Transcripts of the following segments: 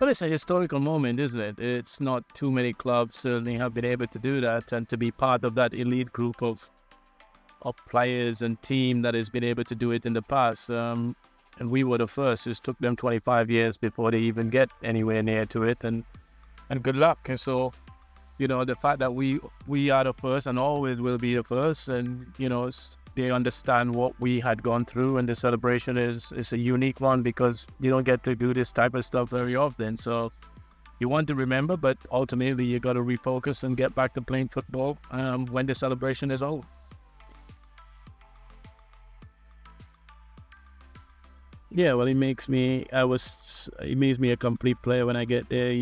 it's a historical moment, isn't it? It's not too many clubs certainly have been able to do that, and to be part of that elite group of players and team that has been able to do it in the past. And we were the first. It took them 25 years before they even get anywhere near to it. And good luck. And so, the fact that we are the first and always will be the first, and, they understand what we had gone through, and the celebration is a unique one because you don't get to do this type of stuff very often. So you want to remember, but ultimately you got to refocus and get back to playing football when the celebration is over. Yeah, well, it makes me a complete player when I get there.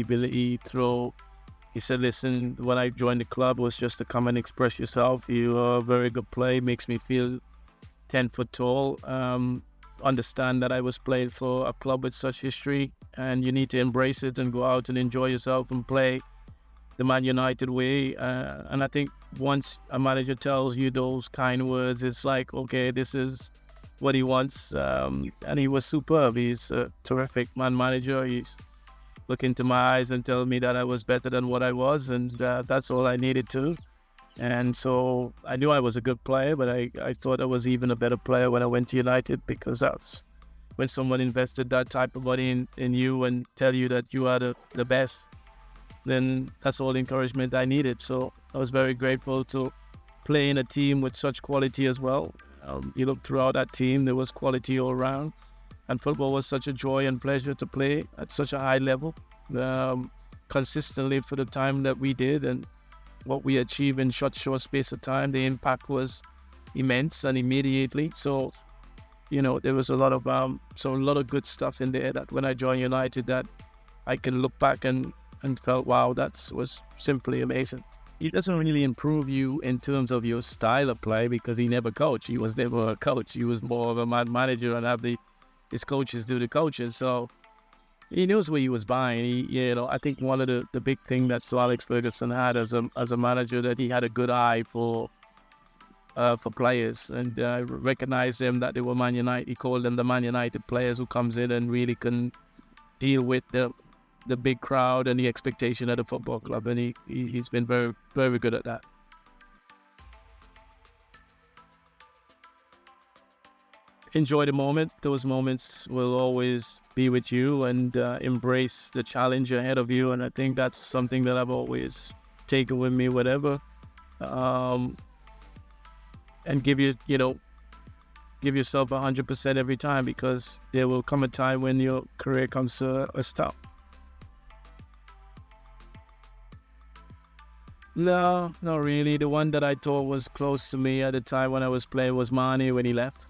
He said, listen, when I joined the club, it was just to come and express yourself. You are a very good player. Makes me feel 10 foot tall. Understand that I was playing for a club with such history, and you need to embrace it and go out and enjoy yourself and play the Man United way. And I think once a manager tells you those kind words, it's like, okay, this is what he wants. And he was superb. He's a terrific manager. He's look into my eyes and tell me that I was better than what I was, and that's all I needed to. And so I knew I was a good player, but I thought I was even a better player when I went to United, because that's when someone invested that type of money in you and tell you that you are the best, then that's all the encouragement I needed. So I was very grateful to play in a team with such quality as well. You look throughout that team, there was quality all around. And football was such a joy and pleasure to play at such a high level, consistently for the time that we did, and what we achieved in such short space of time. The impact was immense and immediately. So, there was a lot of good stuff in there that when I joined United, that I can look back and felt, wow, that was simply amazing. He doesn't really improve you in terms of your style of play because he never coached. He was never a coach. He was more of a manager and have his coaches do the coaching. So he knows what he was buying. I think one of the big thing that Sir Alex Ferguson had as a manager, that he had a good eye for players, and recognized them that they were Man United. He called them the Man United players, who comes in and really can deal with the big crowd and the expectation of the football club. And he's been very, very good at that. Enjoy the moment. Those moments will always be with you, and embrace the challenge ahead of you. And I think that's something that I've always taken with me, whatever. And give yourself 100% every time, because there will come a time when your career comes to a stop. No, not really. The one that I thought was close to me at the time when I was playing was Mane when he left.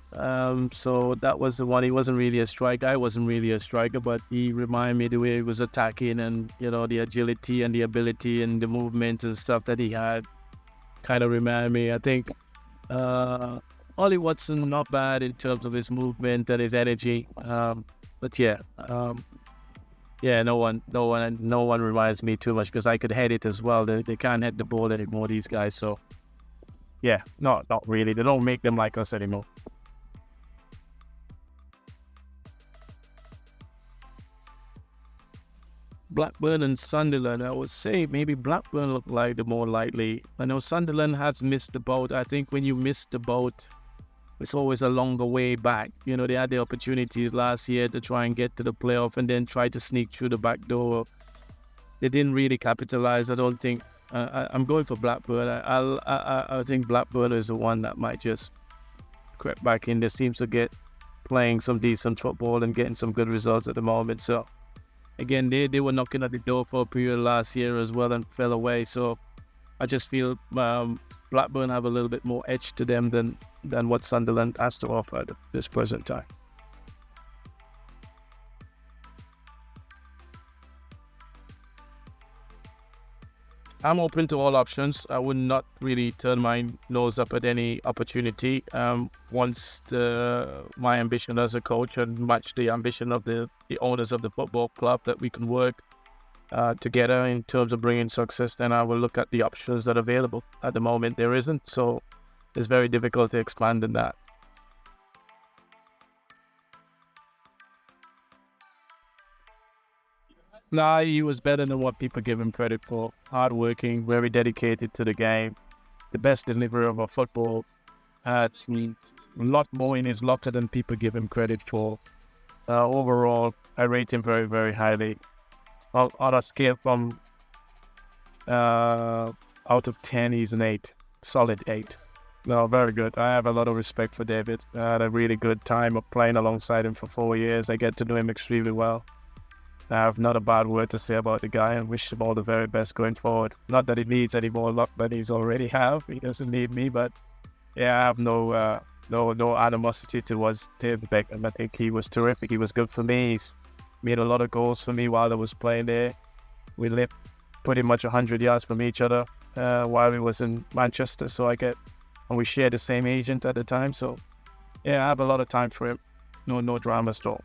So that was the one. He wasn't really a striker. I wasn't really a striker, but he reminded me the way he was attacking, and the agility and the ability and the movement and stuff that he had kind of reminded me. I think Ollie Watson, not bad in terms of his movement and his energy. But yeah. No one reminds me too much, because I could head it as well. They can't head the ball anymore, these guys. So yeah, not really. They don't make them like us anymore. Blackburn and Sunderland, I would say maybe Blackburn look like the more likely. I know Sunderland has missed the boat. I think when you miss the boat, it's always a longer way back. They had the opportunities last year to try and get to the playoff and then try to sneak through the back door. They didn't really capitalize. I don't think. I'm going for Blackburn. I think Blackburn is the one that might just creep back in. There seems to get playing some decent football and getting some good results at the moment. So again, they were knocking at the door for a period last year as well and fell away. So I just feel Blackburn have a little bit more edge to them than what Sunderland has to offer at this present time. I'm open to all options. I would not really turn my nose up at any opportunity. Once my ambition as a coach and match the ambition of the owners of the football club, that we can work together in terms of bringing success, then I will look at the options that are available. At the moment, there isn't, so it's very difficult to expand on that. Nah, he was better than what people give him credit for. Hardworking, very dedicated to the game, the best deliverer of a football. Had a lot more in his locker than people give him credit for. Overall, I rate him very, very highly. On a scale from out of 10, he's an 8. Solid 8. No, very good. I have a lot of respect for David. I had a really good time of playing alongside him for 4 years. I get to know him extremely well. I have not a bad word to say about the guy and wish him all the very best going forward. Not that he needs any more luck than he's already have. He doesn't need me, but yeah, I have no animosity towards David Beckham. I think he was terrific. He was good for me. He's made a lot of goals for me while I was playing there. We lived pretty much 100 yards from each other while we was in Manchester. And we shared the same agent at the time. So yeah, I have a lot of time for him. No dramas at all.